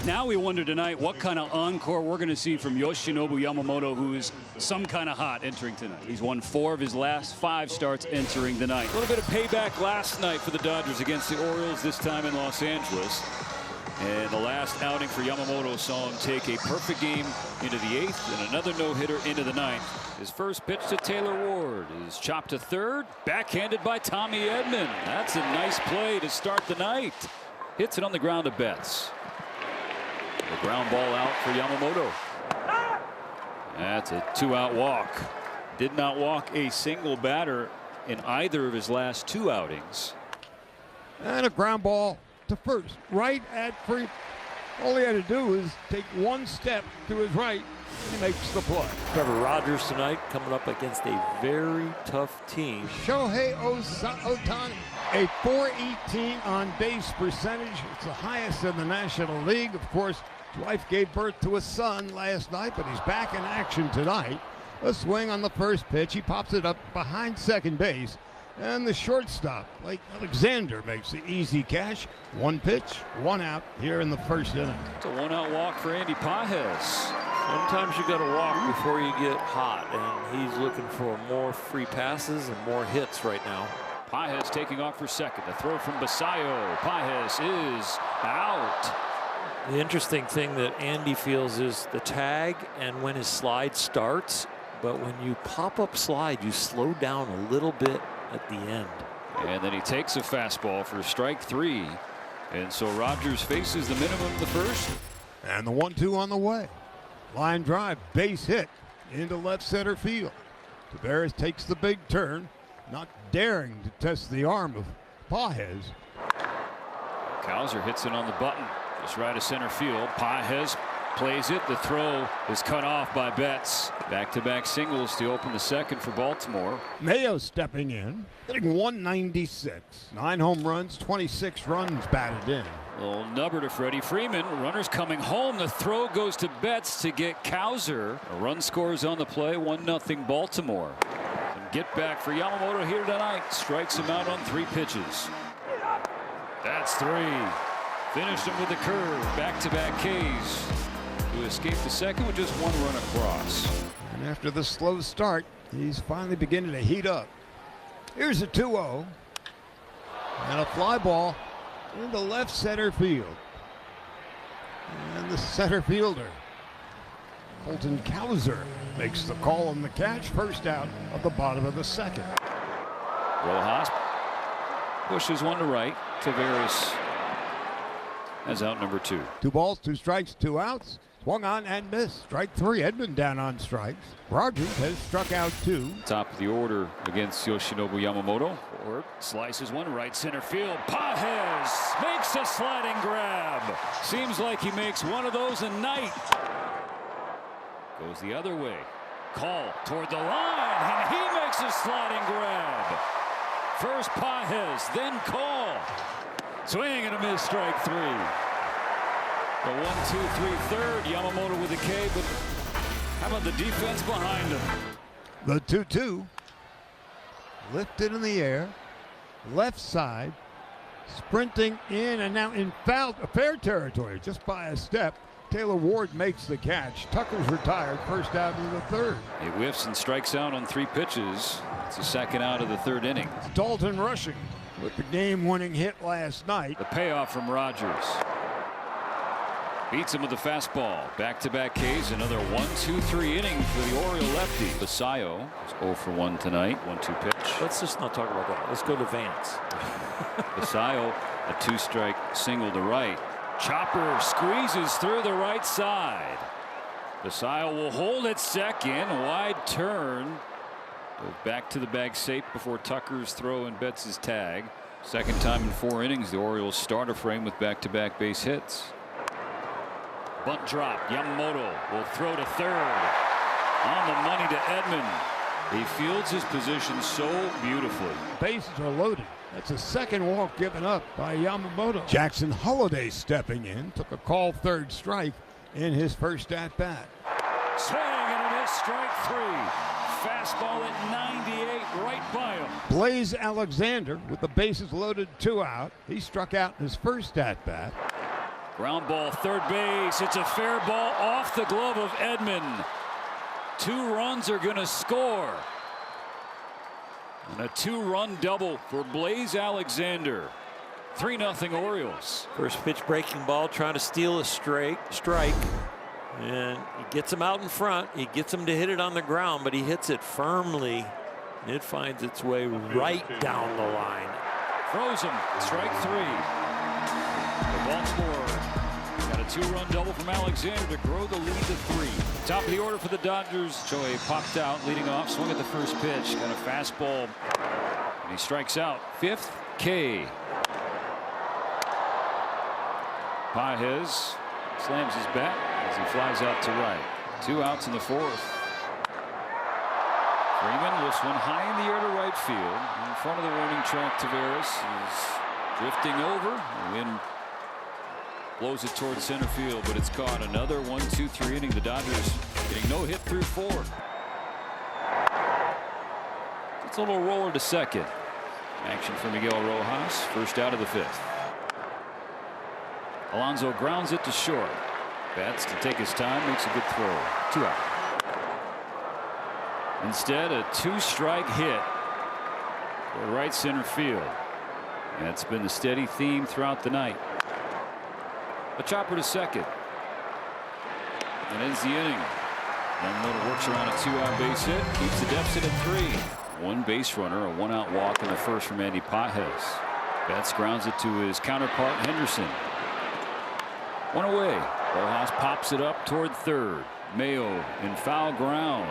Now we wonder tonight what kind of encore we're going to see from Yoshinobu Yamamoto, who is some kind of hot entering tonight. He's won 4 of his last 5 starts entering the night. A little bit of payback last night for the Dodgers against the Orioles, this time in Los Angeles. And the last outing for Yamamoto saw him take a perfect game into the 8th and another no-hitter into the 9th. His first pitch to Taylor Ward is chopped to third, backhanded by Tommy Edman. That's a nice play to start the night. Hits it on the ground to Betts. The ground ball out for Yamamoto. That's a 2-out walk. Did not walk a single batter in either of his last 2 outings. And a ground ball to first, right at free. All he had to do is take 1 step to his right. He makes the play. Trevor Rogers tonight coming up against a very tough team. Shohei Ohtani, a .418 on base percentage. It's the highest in the National League. Of course, his wife gave birth to a son last night, but he's back in action tonight. A swing on the first pitch. He pops it up behind second base. And the shortstop, like Alexander, makes the easy catch. 1 pitch, 1 out here in the first inning. It's a 1-out walk for Andy Pages. Sometimes you got to walk before you get hot, and he's looking for more free passes and more hits right now. Pages taking off for second. The throw from Basayo. Pages is out. The interesting thing that Andy feels is the tag and when his slide starts, but when you pop up slide, you slow down a little bit at the end. And then he takes a fastball for strike 3. And so Rogers faces the minimum of the first. And the 1-2 on the way. Line drive, base hit into left center field. Tavares takes the big turn, not daring to test the arm of Pages. Cowser hits it on the button, just right of center field. Pages plays it. The throw is cut off by Betts. Back-to-back singles to open the second for Baltimore. Mayo stepping in, hitting 196. 9 home runs, 26 runs batted in. Little nubber to Freddie Freeman. Runners coming home. The throw goes to Betts to get Cowser. A run scores on the play. 1-0 Baltimore. Some get back for Yamamoto here tonight. Strikes him out on 3 pitches. That's 3. Finished him with a curve. Back-to-back Ks. To escape the second with just 1 run across. And after the slow start, he's finally beginning to heat up. Here's a 2-0. And a fly ball into left center field. And the center fielder, Colton Cowser, makes the call on the catch. First out of the bottom of the second. Rojas pushes 1 to right. Tavares has out number 2. 2 balls, 2 strikes, 2 outs. Swung on and missed. Strike 3. Edman down on strikes. Rogers has struck out 2. Top of the order against Yoshinobu Yamamoto. Ford slices 1 right center field. Pages makes a sliding grab. Seems like he makes 1 of those a night. Goes the other way. Call toward the line, and he makes a sliding grab. First Pages, then Call. Swing and a miss, strike 3. The 1-2-3 third. Yamamoto with a K, but how about the defense behind him? The 2-2. Lifted in the air. Left side. Sprinting in and now in fair territory, just by a step. Taylor Ward makes the catch. Tucker's retired. First out in the 3rd. He whiffs and strikes out on 3 pitches. It's the 2nd out of the 3rd inning. Dalton rushing with the game-winning hit last night. The payoff from Rogers. Beats him with the fastball. Back-to-back Ks. Another 1-2-3 inning for the Oriole lefty. Basayo is 0 for 1 tonight. 1-2 pitch. Let's just not talk about that. Let's go to Vance. Basayo, a 2-strike single to right. Chopper squeezes through the right side. Basayo will hold at second. Wide turn. Goes back to the bag safe before Tucker's throw and Betts' tag. Second time in 4 innings the Orioles start a frame with back-to-back base hits. Bunt drop. Yamamoto will throw to third. On the money to Edman. He fields his position so beautifully. Bases are loaded. That's a second walk given up by Yamamoto. Jackson Holliday stepping in. Took a call 3rd strike in his first at-bat. Swing and a miss, strike 3. Fastball at 98 right by him. Blaze Alexander with the bases loaded 2 out. He struck out in his first at-bat. Ground ball, third base. It's a fair ball off the glove of Edman. 2 runs are going to score. And a 2-run double for Blaze Alexander. 3-0 Orioles. First pitch breaking ball, trying to steal a strike. And he gets him out in front. He gets him to hit it on the ground, but he hits it firmly. And it finds its way right down the line. Throws him. Strike 3. The Baltimore got a 2-run double from Alexander to grow the lead to 3. Top of the order for the Dodgers. Shohei popped out, leading off. Swung at the first pitch. Got a fastball. And he strikes out. 5th K. Pages slams his bat as he flies out to right. 2 outs in the 4th. Freeman lifts one high in the air to right field. In front of the warning track, Taveras is drifting over. The wind blows it towards center field, but it's caught. Another 1-2-3 inning. The Dodgers getting no hit through 4. It's a little roller to second. Action for Miguel Rojas. First out of the 5th. Alonso grounds it to short. Bats to take his time, makes a good throw. 2 out. Instead, a 2-strike hit for right center field. That's been the steady theme throughout the night. A chopper to second. And ends the inning. Yamamoto works around a 2-out base hit, keeps the deficit at 3. 1 base runner, a 1-out walk in the first from Andy Pages. Betts grounds it to his counterpart Henderson. 1 away. Rojas pops it up toward third. Mayo in foul ground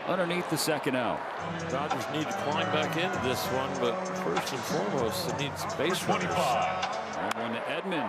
underneath the 2nd out. Dodgers need to climb back into this one, but first and foremost, they need some base runners. 1-1 to Edman.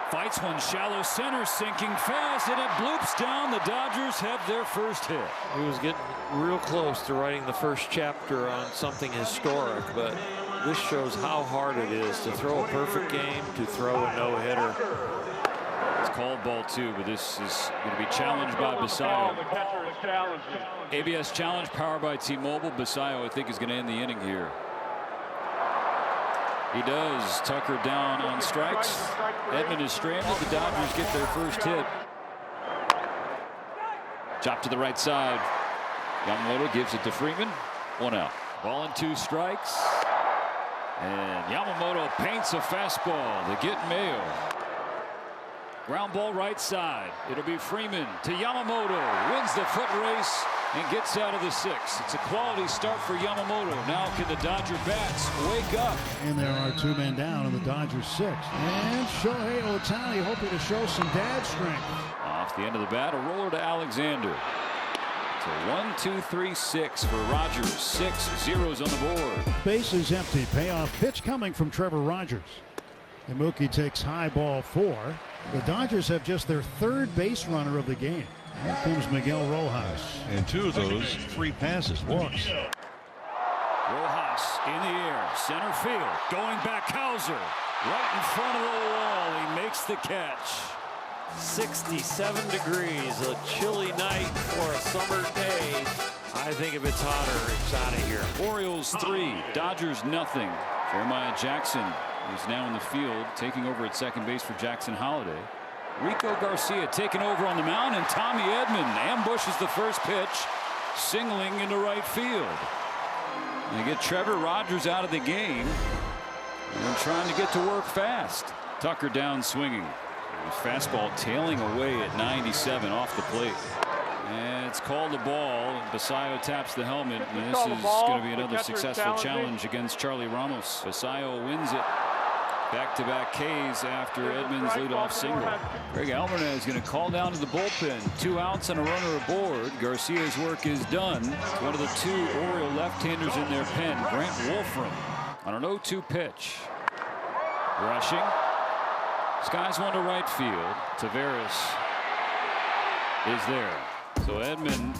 Fights one shallow center, sinking fast, and it bloops down. The Dodgers have their first hit. He was getting real close to writing the first chapter on something historic, but this shows how hard it is to throw a perfect game, to throw a no-hitter. It's called ball 2, but this is going to be challenged by Basayo. ABS challenge powered by T-Mobile. Basayo, I think, is going to end the inning here. He does. Tucker down on strikes. Edman is stranded. The Dodgers get their first hit. Chop to the right side. Yamamoto gives it to Freeman. 1 out. Ball and 2 strikes. And Yamamoto paints a fastball to get Mayo. Ground ball right side. It'll be Freeman to Yamamoto. Wins the foot race and gets out of the 6th. It's a quality start for Yamamoto. Now can the Dodger bats wake up? And there are 2 men down in the Dodgers 6th. And Shohei Ohtani hoping to show some dad strength. Off the end of the bat, a roller to Alexander. It's a 1-2-3-6 for Rogers. 6 zeros on the board. Base is empty. Payoff pitch coming from Trevor Rogers. And Mookie takes high ball 4. The Dodgers have just their 3rd base runner of the game. Here comes Miguel Rojas. And 2 of those 3 passes, walks. Rojas in the air, center field, going back Hauser. Right in front of the wall, he makes the catch. 67 degrees, a chilly night for a summer day. I think if it's hotter, it's out of here. Orioles 3, Dodgers nothing. Jeremiah Jackson is now in the field, taking over at second base for Jackson Holiday. Rico Garcia taking over on the mound, and Tommy Edman ambushes the first pitch, singling into right field. They get Trevor Rogers out of the game. And trying to get to work fast. Tucker down swinging. The fastball tailing away at 97 off the plate. And it's called a ball. Basayo taps the helmet, and this is going to be another successful challenge against Charlie Ramos. Basayo wins it. Back-to-back Ks after Edman's leadoff single. Greg Almernaz is going to call down to the bullpen. 2 outs and a runner aboard. Garcia's work is done. It's one of the 2 Oriole left-handers in their pen, Grant Wolfram, on an 0-2 pitch. Rushing. Skies one to right field. Taveras is there. So Edman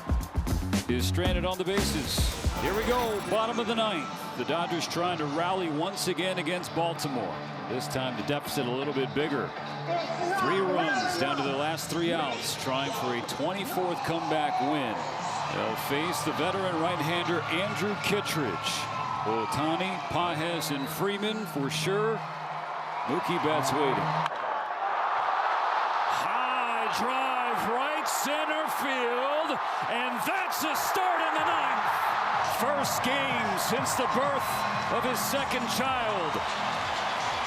is stranded on the bases. Here we go, bottom of the 9th. The Dodgers trying to rally once again against Baltimore. This time the deficit a little bit bigger. 3 runs down to the last 3 outs, trying for a 24th comeback win. They'll face the veteran right-hander Andrew Kittredge. Ohtani, Pages, and Freeman for sure. Mookie Betts waiting. drive, right center field, and that's a start in the ninth. First game since the birth of his second child.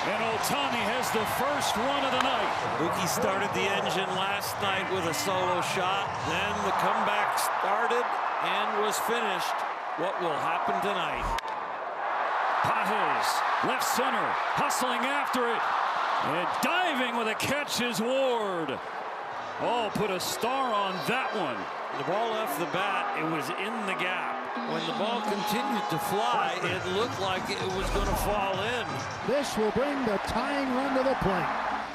And Ohtani has the first run of the night. Mookie started the engine last night with a solo shot. Then the comeback started and was finished. What will happen tonight? Pajes, left center, hustling after it. And diving with a catch is Ward. Oh, put a star on that one. The ball left the bat. It was in the gap. When the ball continued to fly, it looked like it was going to fall in. This will bring the tying run to the plate.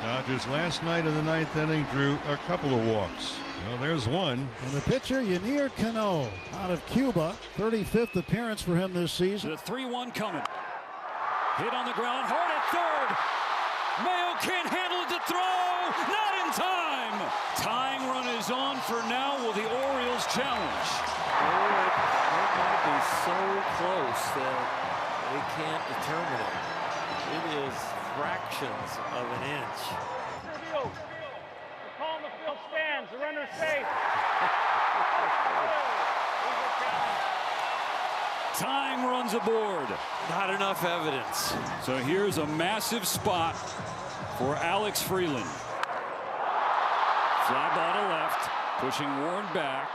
Dodgers last night in the ninth inning drew a couple of walks. Well, there's one. And the pitcher, Yennier Cano, out of Cuba. 35th appearance for him this season. The 3-1 coming. Hit on the ground, hard at third. Mayo can't handle it to throw. Not in time. Tying run is on for now. Will the Orioles challenge? It might be so close that they can't determine it. It is fractions of an inch. Field. They're calling the field stands. The runner's safe. Tying runs aboard. Not enough evidence. So here's a massive spot for Alex Freeland. Fly ball to left, pushing Warren back.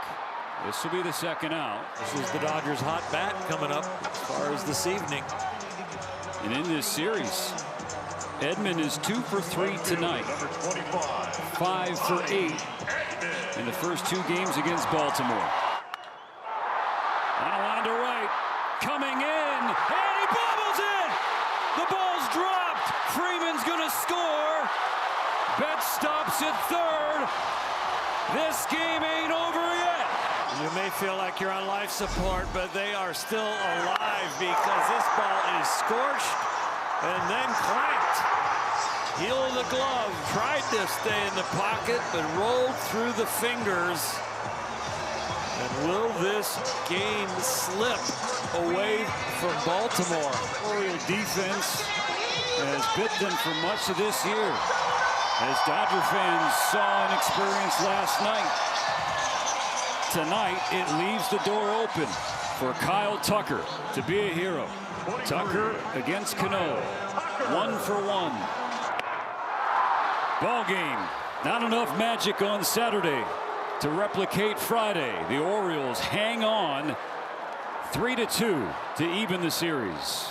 This will be the second out. This is the Dodgers' hot bat coming up as far as this evening. And in this series, Edman is 2 for 3 tonight. 5 for 8 in the first 2 games against Baltimore. On a line to right, coming in, and he bobbles it! The ball's dropped. Freeman's gonna score. Betts stops at third. This game ain't over yet. You may feel like you're on life support, but they are still alive because this ball is scorched and then clamped. Heel of the glove, tried to stay in the pocket, but rolled through the fingers. And will this game slip away from Baltimore? Oriole defense has bit them for much of this year, as Dodger fans saw and experienced last night. Tonight, it leaves the door open for Kyle Tucker to be a hero. Tucker against Cano, 1 for 1. Ball game. Not enough magic on Saturday to replicate Friday. The Orioles hang on 3-2 to even the series.